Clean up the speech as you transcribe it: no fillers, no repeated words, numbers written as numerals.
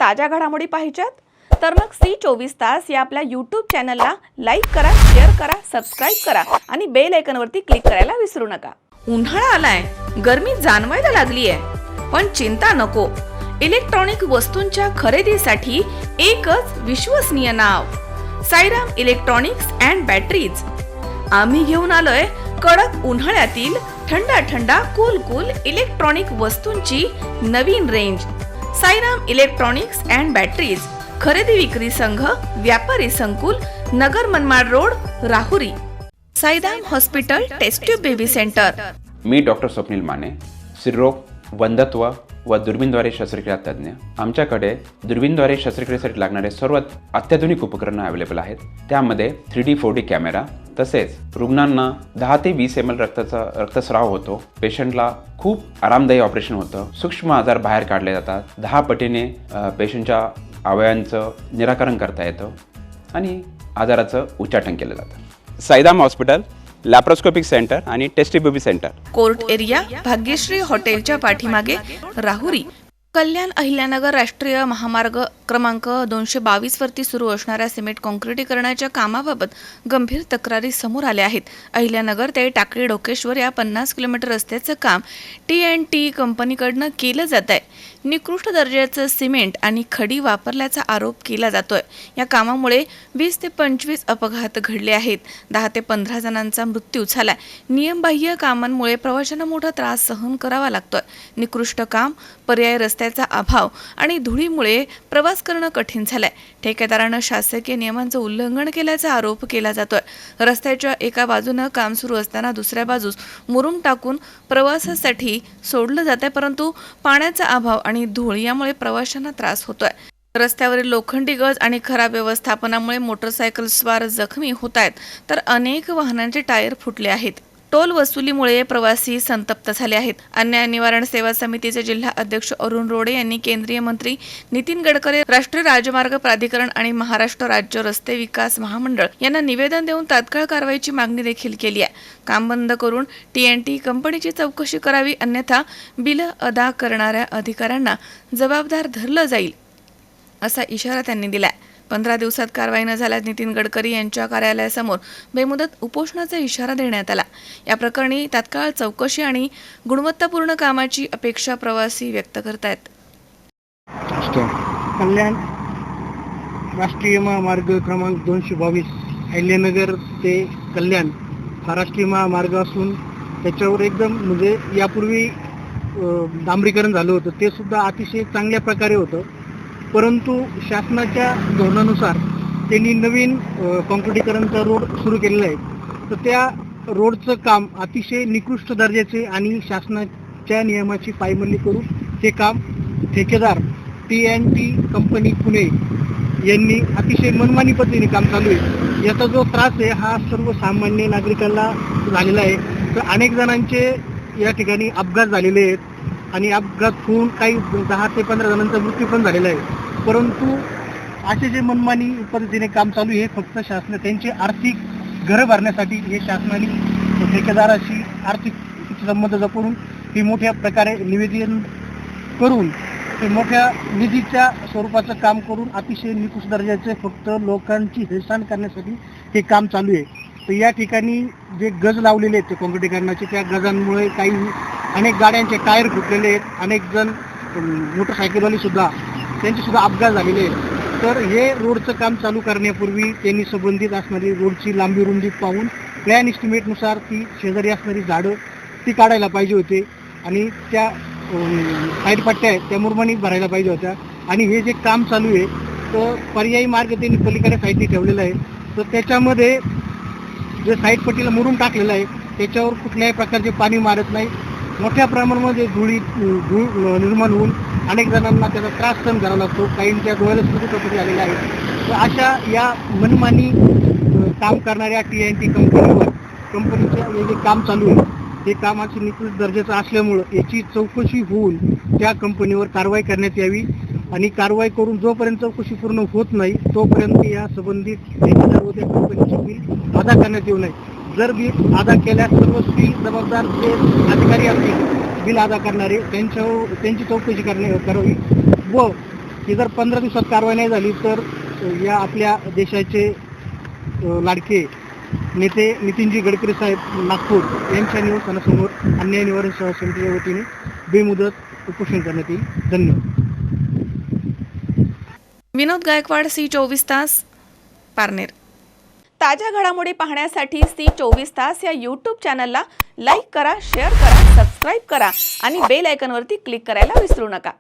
ताज्या घडामोडी पाहिजेत तर मग C24 तास या आपल्या YouTube चॅनलला लाईक करा, शेअर करा, सबस्क्राइब करा आणि बेल आयकॉनवरती क्लिक करायला विसरू नका। उन्हाळा आलाय, गरमी जाणवायला लागली आहे, पण चिंता नको। इलेक्ट्रॉनिक वस्तूंच्या खरेदीसाठी एकच विश्वसनीय नाव, साईराम इलेक्ट्रॉनिक्स अँड बॅटरीज। आम्ही घेऊन आलोय कडक उन्हाळ्यातील थंडा कूल इलेक्ट्रॉनिक वस्तूंची नवीन range. Sairam electronics and batteries, खरेदी विक्री संघ, व्यापारी संकुल, Nagar Manmad road, Rahuri. Sairam hospital test tube baby centre. मी डॉक्टर स्वप्नील माने, स्त्रीरोग, वंध्यत्व व दुर्बीणद्वारे शस्त्रक्रिया तज्ञ। आमच्याकडे दुर्बीणद्वारे शस्त्रक्रियेसाठी लागणारे सर्व अत्याधुनिक उपकरणं अवेलेबल आहेत। त्यामध्ये 3D 4D कॅमेरा, तसेच रुग्णांना 10 ते 20 ml रक्तस्राव होतो। पेशंटला खूप आरामदायी ऑपरेशन होतं। सूक्ष्म आजार बाहेर काढले जातात। 10 पटीने पेशंटच्या अवयवांचं निराकरण करता येतं आणि आजाराचं उच्चाटन केलं जातं। साईराम हॉस्पिटल, लॅप्रोस्कोपिक सेंटर आणि test baby centre, court area, Bhagyashree हॉटेलच्या पाठीमागे, राहुरी। कल्याण अहिल्यानगर राष्ट्रीय महामार्ग क्रमांक 222 वरती सुरू असणाऱ्या सिमेंट काँक्रिटीकरणाच्या कामाबाबत गंभीर तक्रारी समोर आल्या आहेत। अहिल्यानगर ते टाकळी डोकेश्वर या 50 किलोमीटर रस्त्याचं काम TNT कंपनीकडनं केलं जात आहे। निकृष्ट दर्जाचं सिमेंट आणि खडी वापरल्याचा आरोप केला जातोय। या कामामुळे 20 ते 25 अपघात घडले आहेत। 10 ते 15 जणांचा मृत्यू झालाय। नियमबाह्य कामांमुळे प्रवाशांना मोठा त्रास सहन करावा लागतोय। निकृष्ट काम, पर्यायी रस्त्याचा अभाव आणि धुळीमुळे प्रवास करणं कठीण झालंय। ठेकेदारानं शासकीय नियमांचं उल्लंघन केल्याचा आरोप केला जातोय। रस्त्याच्या एका बाजूनं काम सुरू असताना दुसऱ्या बाजूस मुरुम टाकून प्रवासासाठी सोडलं जातंय, परंतु पाण्याचा अभाव आणि धूळ यामुळे प्रवाशांना त्रास होतोय। रस्त्यावरील लोखंडी गज आणि खराब व्यवस्थापनामुळे मोटरसायकल स्वार जखमी होत आहेत, तर अनेक वाहनांचे टायर फुटले आहेत। टोल वसुलीमुळे प्रवासी संतप्त झाले आहेत। अन्याय निवारण सेवा समितीचे जिल्हा अध्यक्ष अरुण रोडे यांनी केंद्रीय मंत्री नितीन गडकरी, राष्ट्रीय राजमार्ग प्राधिकरण आणि महाराष्ट्र राज्य रस्ते विकास महामंडळ यांना निवेदन देऊन तात्काळ कारवाईची मागणी देखील केली आहे। काम बंद करून TNT कंपनीची चौकशी करावी, अन्यथा बिल अदा करणाऱ्या अधिकाऱ्यांना जबाबदार धरलं जाईल, असा इशारा त्यांनी दिलाय। 15 दिवसात कारवाई न झाल्यास नितीन गडकरी यांच्या कार्यालयासमोर बेमुदत उपोषणाचा इशारा देण्यात आला। या प्रकरणी तात्काळ चौकशी आणि गुणवत्तापूर्ण कामाची अपेक्षा प्रवासी व्यक्त करतायत। कल्याण राष्ट्रीय महामार्ग क्रमांक 222 अहिल्यानगर ते कल्याण हा राष्ट्रीय महामार्ग असून त्याच्यावर एकदम म्हणजे यापूर्वी डांबरीकरण झालं होतं, ते सुद्धा अतिशय चांगल्या प्रकारे होतं। परंतु शासनाच्या धोरणानुसार त्यांनी नवीन काँक्रिटीकरणचा रोड सुरू केलेला आहे, तर त्या रोडचं काम अतिशय निकृष्ट दर्जाचे आणि शासनाच्या नियमाची पायमल्ली करून ते काम ठेकेदार TNT कंपनी पुणे यांनी अतिशय मनमानी पद्धतीने काम चालू आहे। याचा जो त्रास आहे हा सर्वसामान्य नागरिकांना झालेला आहे। तर अनेक जणांचे या ठिकाणी अपघात झालेले आहेत आणि अपघात होऊन काही 10 ते 15 जणांचा मृत्यू पण झालेला आहे। परंतु असे जे मनमानी पद्धतीने काम चालू आहे, फक्त शासन त्यांचे आर्थिक घरं भरण्यासाठी हे शासनाने ठेकेदाराशी आर्थिक संबंध जपून हे मोठ्या प्रकारे निवेदन करून ते मोठ्या निधीच्या स्वरूपाचं काम करून अतिशय निकृष्ट दर्जाचे फक्त लोकांची हेळसांड करण्यासाठी हे काम चालू आहे। तर या ठिकाणी जे गज लावलेले आहेत ते काँक्रिटीकरणाचे, त्या गजांमुळे अनेक गाड्यांचे टायर फुटलेले आहेत, अनेक जण मोटरसायकलवाले सुद्धा त्यांचे सुद्धा अपघात झालेले आहेत। तर हे रोडचं काम चालू करण्यापूर्वी त्यांनी संबंधित असणारी रोडची लांबी रुंदी पाहून प्लॅन एस्टिमेटनुसार ती शेजारी असणारी झाडं ती काढायला पाहिजे होते आणि त्या साईड पट्ट्या आहेत त्या मुरमानी भरायला पाहिजे होत्या। आणि हे जे काम चालू आहे तर पर्यायी मार्ग त्यांनी पलीकडे साईडनी ठेवलेला आहे, तर त्याच्यामध्ये जे साईड पट्टीला मुरुम टाकलेला आहे त्याच्यावर कुठल्याही प्रकारचे पाणी मारत नाही। मोठ्या प्रमाणामध्ये धूळ निर्माण होऊन अनेक जणांना त्याचा त्रास सहन करावा लागतो, काहींच्या डोळ्याला सुरू आलेला आहे। तर अशा या मनमानी काम करणाऱ्या TNT कंपनीचं हे जे काम चालू आहे हे कामाची निकृष्ट दर्जाचं असल्यामुळं याची चौकशी होऊन त्या कंपनीवर कारवाई करण्यात यावी आणि कारवाई करून जोपर्यंत चौकशी पूर्ण होत नाही तोपर्यंत या संबंधित ठेकेदार व त्या कंपनीचे बिल अदा करण्यात येऊ नये। जर बिल अदा केल्यास सर्वस्वी जबाबदार जे अधिकारी असतील बिल अदा करणारे त्यांची चौकशी करावी व ही जर 15 दिवसात कारवाई नाही झाली तर या आपल्या देशाचे लाडके नेते नितीनजी गडकरी साहेब नागपूर यांच्या निवासस्थानासमोर अन्याय निवारण सेवा समितीच्या वतीने बेमुदत उपोषण करण्यात येईल. धन्यवाद. विनोद गायकवाड, C24 तास, पारनेर. ताज्या घडामोडी पाहण्यासाठी C24 तास या यूट्यूब चॅनलला लाईक करा, शेअर करा, सबस्क्राईब करा आणि बेल आयकॉनवरती क्लिक करायला विसरू नका.